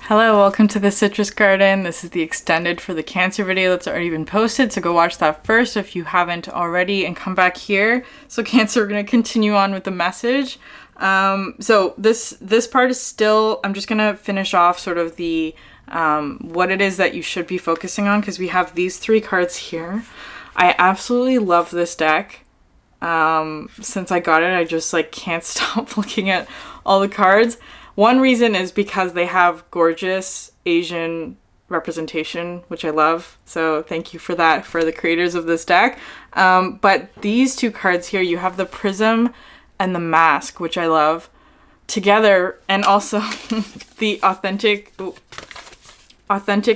Hello, welcome to the Citrus Garden. This is the extended for the Cancer video that's already been posted, so go watch that first if you haven't already and come back here. So Cancer, we're going to continue on with the message. So this part is still, I'm just going to finish off sort of the what it is that you should be focusing on, because we have these three cards here. I absolutely love this deck. Since I got it, I just can't stop looking at all the cards. One reason is because they have gorgeous Asian representation, which I love. So thank you for that, for the creators of this deck. But these two cards here, you have the Prism and the Mask, which I love, together, and also the authentic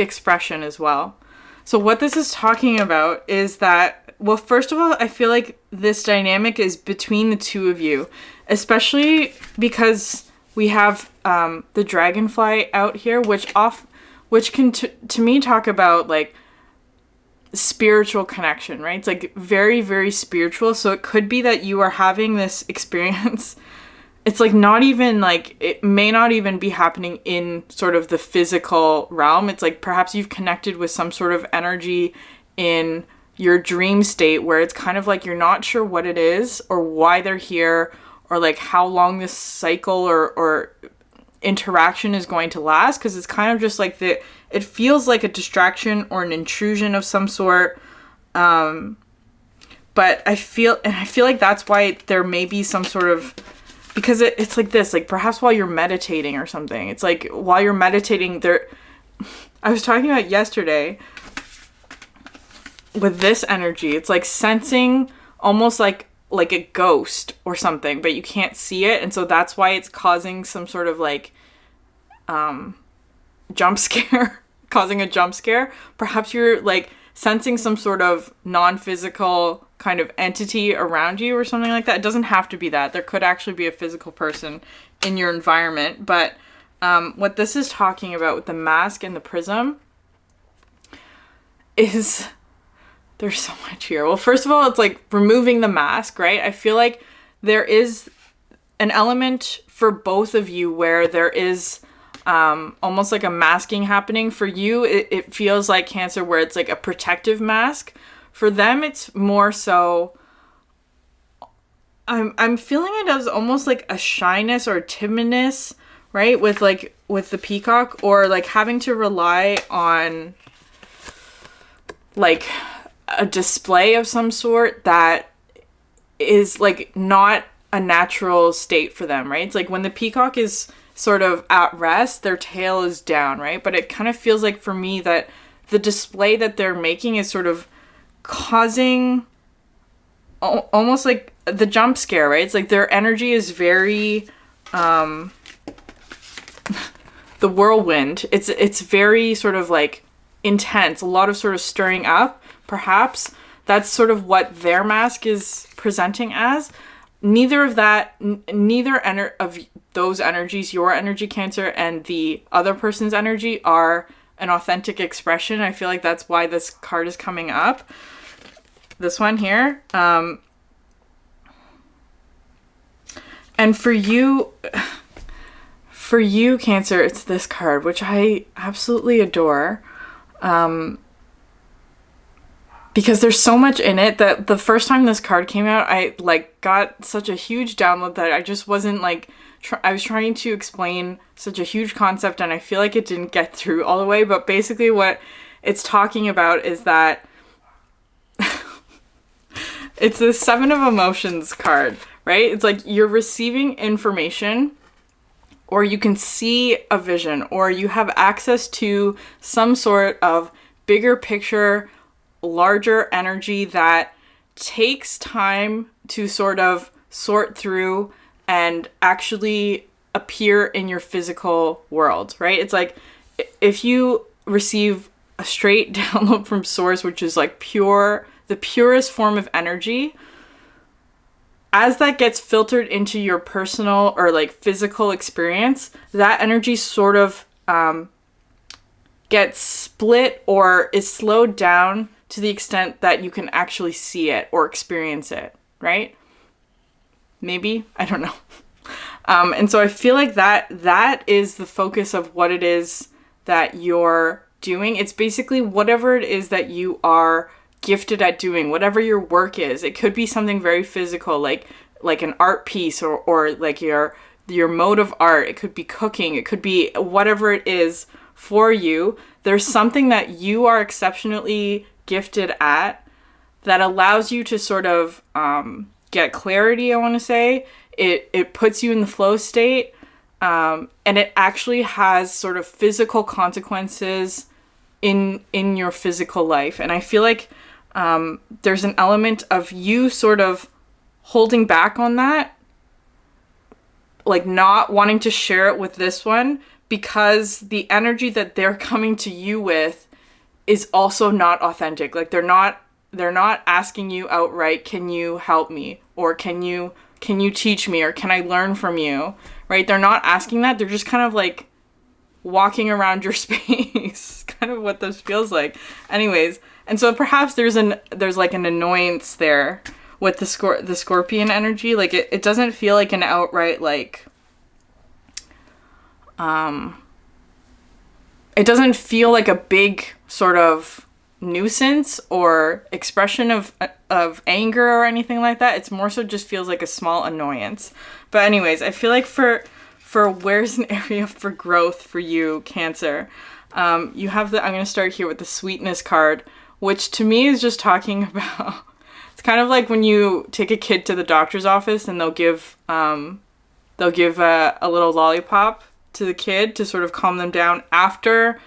expression as well. So what this is talking about is that, well, first of all, I feel like this dynamic is between the two of you, especially because we have the dragonfly out here, which can to me talk about spiritual connection, right? It's very, very spiritual. So it could be that you are having this experience. It's not even it may not even be happening in sort of the physical realm. It's perhaps you've connected with some sort of energy in your dream state where it's kind of you're not sure what it is or why they're here, or how long this cycle or interaction is going to last, because it's kind of just it feels like a distraction or an intrusion of some sort. But I feel like that's why there may be some sort of, because it's this, perhaps while you're meditating or something. It's while you're meditating there, I was talking about yesterday with this energy, it's sensing almost like a ghost or something, but you can't see it, and so that's why it's causing some sort of jump scare, causing a jump scare. Perhaps you're sensing some sort of non-physical kind of entity around you or something like that. It doesn't have to be that. There could actually be a physical person in your environment, but what this is talking about with the Mask and the Prism is, there's so much here. Well, first of all, it's removing the mask, right? I feel like there is an element for both of you where there is almost a masking happening. For you, it feels like Cancer, where it's a protective mask. For them, it's more so, I'm feeling it as almost a shyness or timidness, right? With the peacock, or having to rely on a display of some sort that is not a natural state for them, right? It's when the peacock is sort of at rest, their tail is down, right? But it kind of feels for me that the display that they're making is sort of causing almost the jump scare, right? It's their energy is very the whirlwind. It's very sort of intense, a lot of sort of stirring up. Perhaps that's sort of what their mask is presenting as. Neither of those energies, your energy, Cancer, and the other person's energy, are an authentic expression. I feel like that's why this card is coming up. This one here. And for you, Cancer, it's this card, which I absolutely adore. Because there's so much in it that the first time this card came out, I got such a huge download that I just wasn't I was trying to explain such a huge concept, and I feel like it didn't get through all the way. But basically what it's talking about is that it's the Seven of Emotions card, right? It's you're receiving information, or you can see a vision, or you have access to some sort of bigger picture, larger energy that takes time to sort of sort through and actually appear in your physical world, right? It's if you receive a straight download from source, which is pure, the purest form of energy, as that gets filtered into your personal or physical experience, that energy sort of gets split or is slowed down to the extent that you can actually see it or experience it, right? Maybe, I don't know. And so I feel like that is the focus of what it is that you're doing. It's basically whatever it is that you are gifted at doing, whatever your work is. It could be something very physical, like an art piece, or like your mode of art. It could be cooking. It could be whatever it is for you. There's something that you are exceptionally gifted at that allows you to sort of get clarity, I want to say. It puts you in the flow state, and it actually has sort of physical consequences in your physical life. And I feel like there's an element of you sort of holding back on that, like not wanting to share it with this one, because the energy that they're coming to you with is also not authentic. Like they're not asking you outright, can you help me? Or can you teach me? Or can I learn from you? Right? They're not asking that. They're just kind of like walking around your space. Kind of what this feels like. Anyways, and so perhaps there's like an annoyance there with the Scorpion energy. Like it doesn't feel like an outright like it doesn't feel like a big sort of nuisance or expression of anger or anything like that. It's more so just feels like a small annoyance. But anyways, I feel like for where's an area for growth for you, Cancer, you have I'm going to start here with the sweetness card, which to me is just talking about, it's kind of like when you take a kid to the doctor's office and they'll give a little lollipop to the kid to sort of calm them down after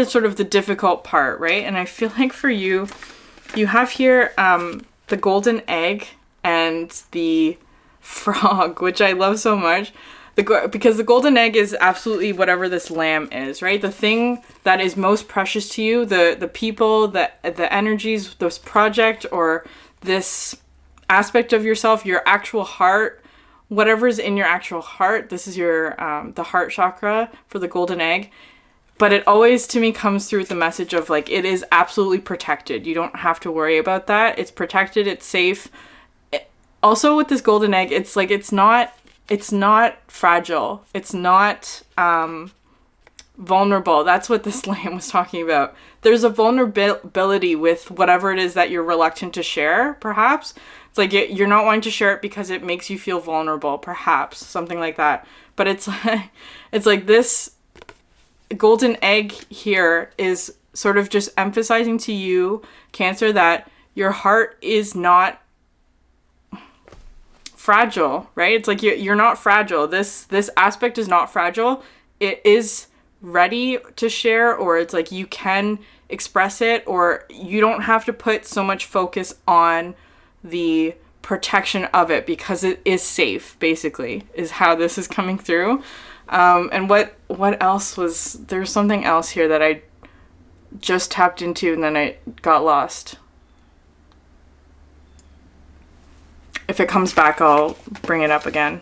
sort of the difficult part, right? And I feel like for you have here the golden egg and the frog, which I love so much. Because the golden egg is absolutely whatever this lamb is, right? The thing that is most precious to you, the people, the energies, this project or this aspect of yourself, your actual heart, whatever's in your actual heart. This is your the heart chakra for the golden egg. But it always, to me, comes through with the message of, like, it is absolutely protected. You don't have to worry about that. It's protected. It's safe. Also, with this golden egg, it's like it's not fragile. It's not vulnerable. That's what this lamb was talking about. There's a vulnerability with whatever it is that you're reluctant to share, perhaps. It's like you're not wanting to share it because it makes you feel vulnerable, perhaps. Something like that. But it's like this golden egg here is sort of just emphasizing to you, Cancer, that your heart is not fragile, right? It's like you're not fragile. This aspect is not fragile. It is ready to share, or it's like you can express it, or you don't have to put so much focus on the protection of it because it is safe, basically, is how this is coming through. And what else was, there's something else here that I just tapped into and then I got lost. If it comes back, I'll bring it up again.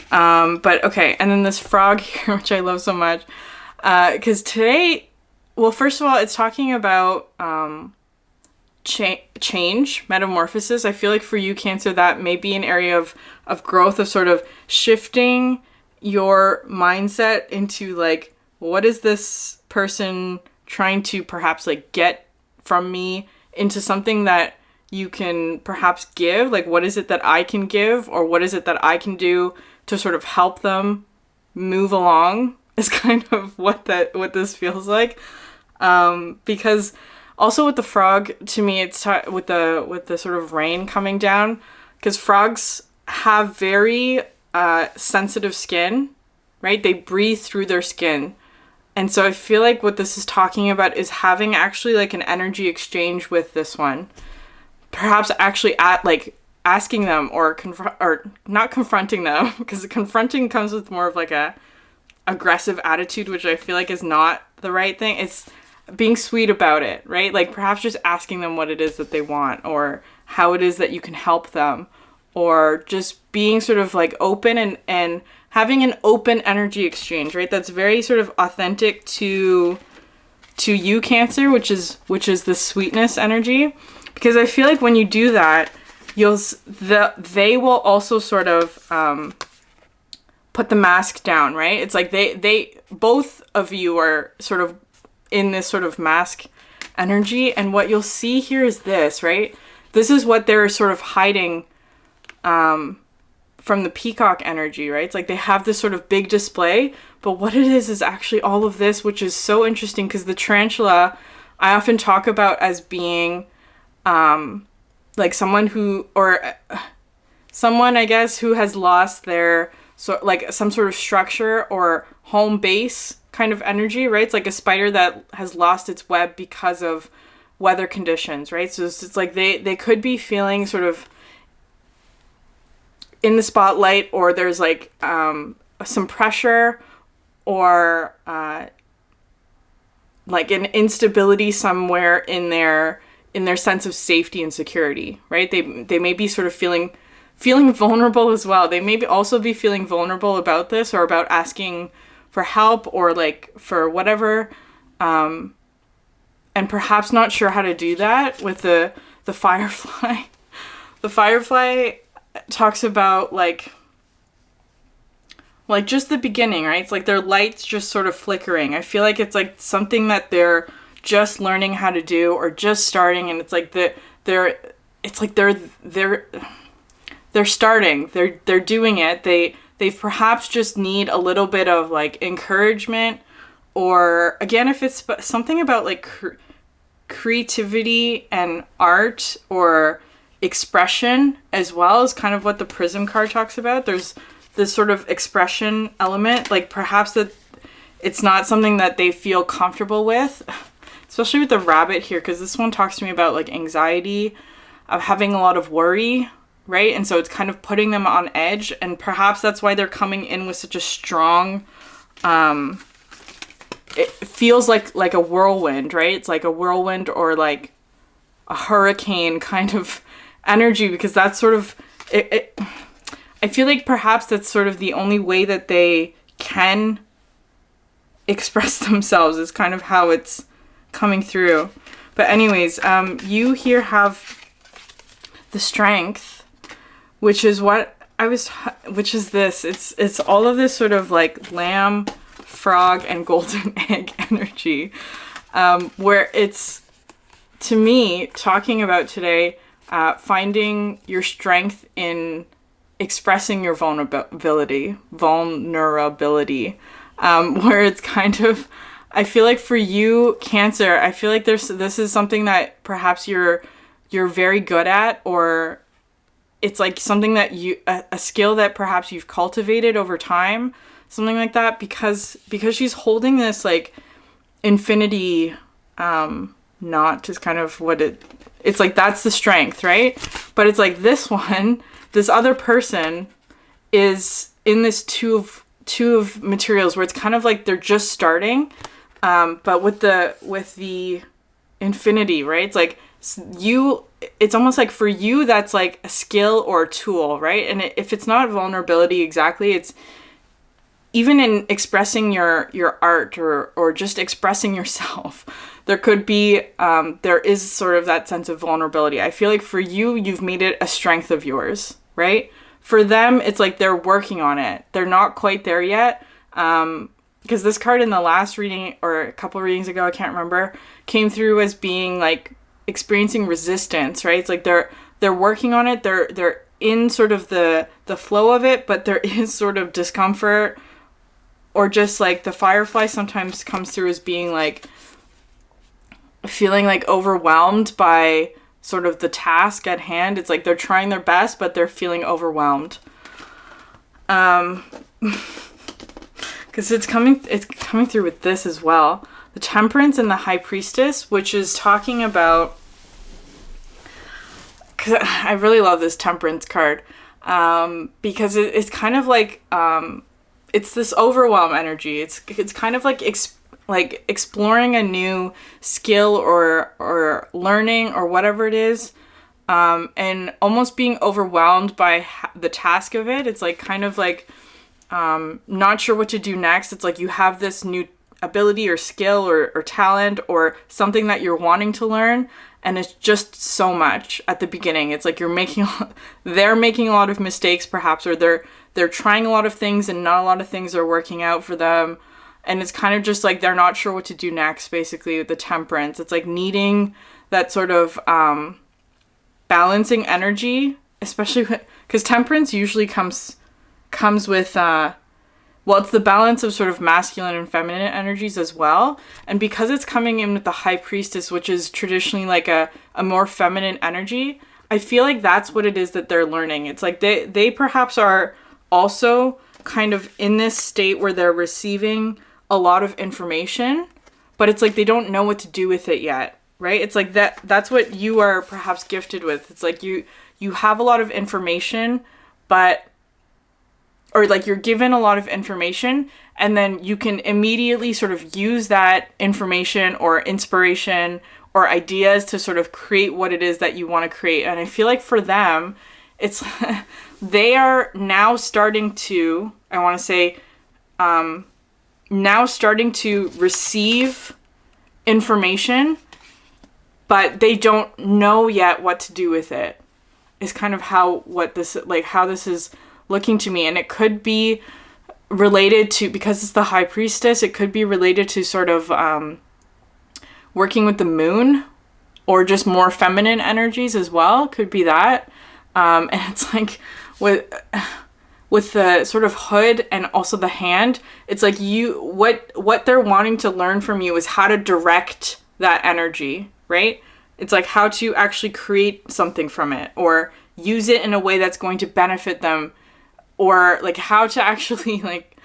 But okay, and then this frog here, which I love so much, because today, well, first of all, it's talking about change, metamorphosis. I feel like for you, Cancer, that may be an area of growth, of sort of shifting your mindset into like, what is this person trying to perhaps like get from me, into something that you can perhaps give. Like, what is it that I can give, or what is it that I can do to sort of help them move along, is kind of what this feels like. Because also with the frog, to me, it's with the sort of rain coming down, because frogs have very sensitive skin, right? They breathe through their skin. And so I feel like what this is talking about is having actually like an energy exchange with this one. Perhaps actually asking them or not confronting them, because confronting comes with more of like a aggressive attitude, which I feel like is not the right thing. It's being sweet about it, right? Like perhaps just asking them what it is that they want, or how it is that you can help them, or just being sort of like open and having an open energy exchange, right? That's very sort of authentic to you, Cancer, which is the sweetness energy. Because I feel like when you do that, they will also sort of put the mask down, right? It's like they both of you are sort of in this sort of mask energy, and what you'll see here is this, right? This is what they're sort of hiding from the peacock energy, right? It's like they have this sort of big display, but what it is actually all of this, which is so interesting, because the tarantula I often talk about as being like someone who, or someone, I guess, who has lost their, so like some sort of structure or home base kind of energy, right? It's like a spider that has lost its web because of weather conditions, right? So it's like they could be feeling sort of in the spotlight, or there's like some pressure, or like an instability somewhere in their sense of safety and security, right? They may be sort of feeling vulnerable as well. They may also be feeling vulnerable about this, or about asking for help, or like for whatever, and perhaps not sure how to do that with the firefly. The firefly talks about like just the beginning, right? It's like their light's just sort of flickering. I feel like it's like something that they're just learning how to do, or just starting, and it's like they're starting, they're doing it. They perhaps just need a little bit of like encouragement, or again, if it's something about like creativity and art or expression as well, is kind of what the Prism card talks about. There's this sort of expression element, like perhaps that it's not something that they feel comfortable with, especially with the rabbit here, because this one talks to me about like anxiety, of having a lot of worry, right? And so it's kind of putting them on edge, and perhaps that's why they're coming in with such a strong, it feels like a whirlwind, right? It's like a whirlwind, or like a hurricane kind of energy, because that's sort of it. I feel like perhaps that's sort of the only way that they can express themselves, is kind of how it's coming through. But anyways, you here have the strength, which is which is this. It's all of this sort of like lamb, frog, and golden egg energy, where it's, to me, talking about today, finding your strength in expressing your vulnerability, where it's kind of, I feel like for you, Cancer, I feel like this is something that perhaps you're very good at, or it's like something that a skill that perhaps you've cultivated over time, something like that, because she's holding this like infinity knot is kind of what it's like, that's the strength, right? But it's like this other person is in this two of materials, where it's kind of like they're just starting, but with the infinity, right? It's like it's almost like for you, that's like a skill or a tool, right? And if it's not vulnerability exactly, it's even in expressing your art, or just expressing yourself, there could be, there is sort of that sense of vulnerability. I feel like for you, you've made it a strength of yours, right? For them, it's like they're working on it. They're not quite there yet. Because this card in the last reading, or a couple readings ago, I can't remember, came through as being like experiencing resistance, right? It's like they're working on it. They're in sort of the flow of it, but there is sort of discomfort, or just like the firefly sometimes comes through as being like feeling like overwhelmed by sort of the task at hand. It's like they're trying their best, but they're feeling overwhelmed. Because it's coming through with this as well. The Temperance and the High Priestess, which is talking about, because I really love this Temperance card, because it's kind of like, it's this overwhelm energy. It's kind of like exploring a new skill, or learning, or whatever it is, and almost being overwhelmed by the task of it. It's like kind of like not sure what to do next. It's like you have this new ability or skill or talent or something that you're wanting to learn, and it's just so much at the beginning. It's like they're making a lot of mistakes perhaps, or they're they're trying a lot of things and not a lot of things are working out for them. And it's kind of just like they're not sure what to do next, basically, with the Temperance. It's like needing that sort of balancing energy, especially because Temperance usually comes with, it's the balance of sort of masculine and feminine energies as well. And because it's coming in with the High Priestess, which is traditionally like a more feminine energy, I feel like that's what it is that they're learning. It's like they perhaps are also kind of in this state where they're receiving a lot of information, but it's like they don't know what to do with it yet, right? It's like that's what you are perhaps gifted with. It's like you have a lot of information, or like you're given a lot of information, and then you can immediately sort of use that information or inspiration or ideas to sort of create what it is that you want to create. And I feel like for them, it's they are now starting to, I want to say, now starting to receive information, but they don't know yet what to do with it, is kind of how this is looking to me. And it could be related to, because it's the High Priestess, it could be related to sort of working with the moon, or just more feminine energies as well. Could be that. And it's like with the sort of hood and also the hand, it's like what they're wanting to learn from you is how to direct that energy, right? It's like how to actually create something from it, or use it in a way that's going to benefit them, or like how to actually like,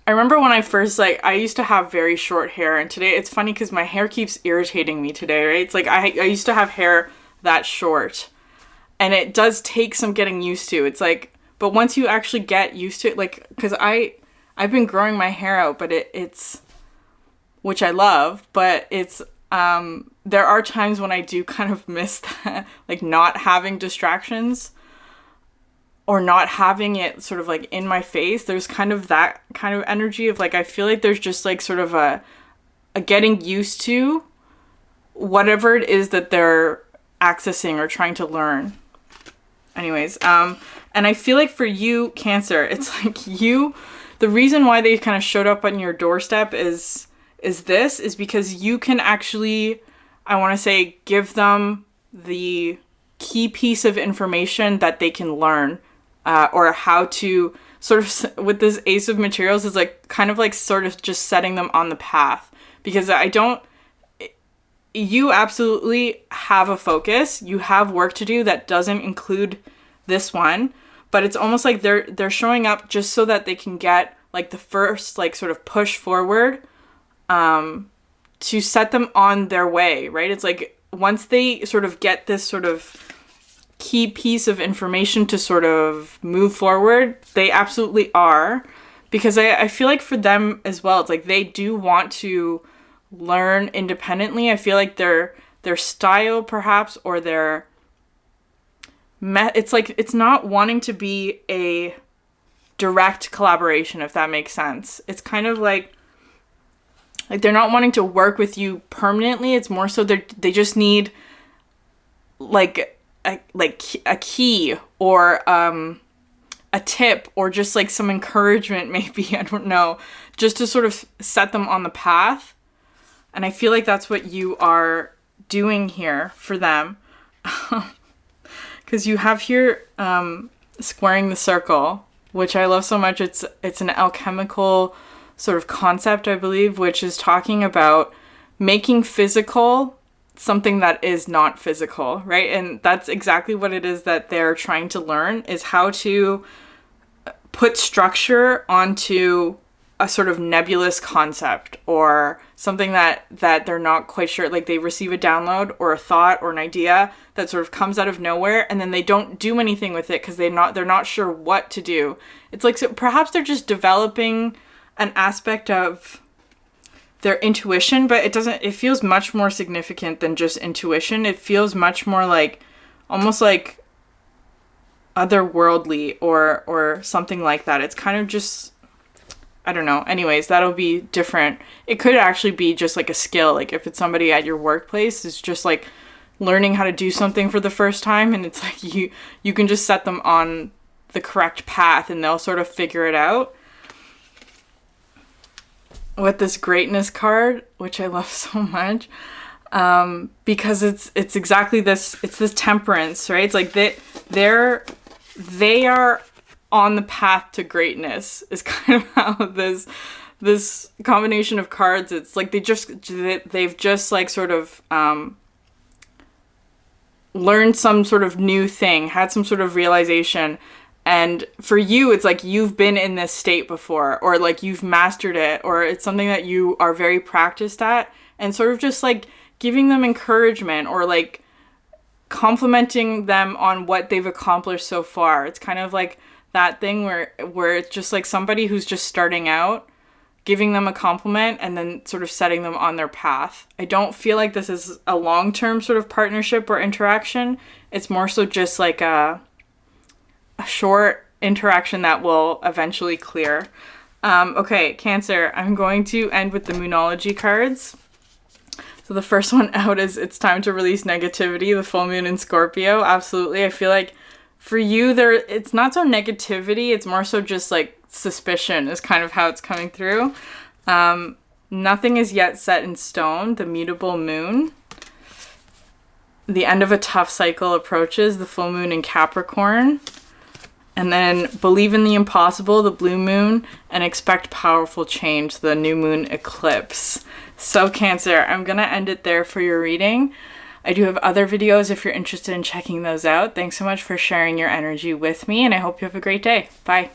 I remember when I first, like, I used to have very short hair, and today it's funny because my hair keeps irritating me today, right? It's like I used to have hair that short, and it does take some getting used to. It's like, but once you actually get used to it, like, because I've been growing my hair out, but it's, which I love, but it's, there are times when I do kind of miss that, like not having distractions, or not having it sort of like in my face. There's kind of that kind of energy of like, I feel like there's just like sort of a getting used to whatever it is that they're accessing or trying to learn. Anyways, and I feel like for you, Cancer, it's like the reason why they kind of showed up on your doorstep is because you can actually, I want to say, give them the key piece of information that they can learn, or how to sort of, with this Ace of Materials, is like kind of like sort of just setting them on the path. Because you absolutely have a focus, you have work to do that doesn't include this one, but it's almost like they're showing up just so that they can get like the first like sort of push forward, to set them on their way, right? It's like once they sort of get this sort of key piece of information to sort of move forward, they absolutely are. Because I feel like for them as well, it's like they do want to learn independently. I feel like their style perhaps, or it's like it's not wanting to be a direct collaboration, if that makes sense. It's kind of like they're not wanting to work with you permanently. It's more so they just need like a key, or a tip, or just like some encouragement, maybe, I don't know, just to sort of set them on the path. And I feel like that's what you are doing here for them. Because you have here squaring the circle, which I love so much. It's an alchemical sort of concept, I believe, which is talking about making physical something that is not physical, right? And that's exactly what it is that they're trying to learn, is how to put structure onto a sort of nebulous concept, or something that they're not quite sure. Like they receive a download or a thought or an idea that sort of comes out of nowhere, and then they don't do anything with it because they're not sure what to do. It's like, so perhaps they're just developing an aspect of their intuition, but it feels much more significant than just intuition. It feels much more like, almost like otherworldly, or something like that. It's kind of just, I don't know. Anyways, that'll be different. It could actually be just like a skill. Like if it's somebody at your workplace, it's just like learning how to do something for the first time, and it's like you can just set them on the correct path, and they'll sort of figure it out. With this greatness card, which I love so much, because it's exactly this, it's this temperance, right? It's like they are on the path to greatness is kind of how this combination of cards, it's like they've just like sort of learned some sort of new thing, had some sort of realization. And for you, it's like you've been in this state before, or like you've mastered it, or it's something that you are very practiced at, and sort of just like giving them encouragement or like complimenting them on what they've accomplished so far. It's kind of like that thing where it's just like somebody who's just starting out, giving them a compliment and then sort of setting them on their path. I don't feel like this is a long-term sort of partnership or interaction. It's more so just like a short interaction that will eventually clear. Okay, Cancer, I'm going to end with the Moonology cards. So the first one out is it's time to release negativity, the full moon in Scorpio. Absolutely. I feel like for you, it's not so negativity, it's more so just like suspicion is kind of how it's coming through. Nothing is yet set in stone, the mutable moon. The end of a tough cycle approaches, the full moon in Capricorn. And then believe in the impossible, the blue moon, and expect powerful change, the new moon eclipse. So Cancer, I'm going to end it there for your reading. I do have other videos if you're interested in checking those out. Thanks so much for sharing your energy with me, and I hope you have a great day. Bye.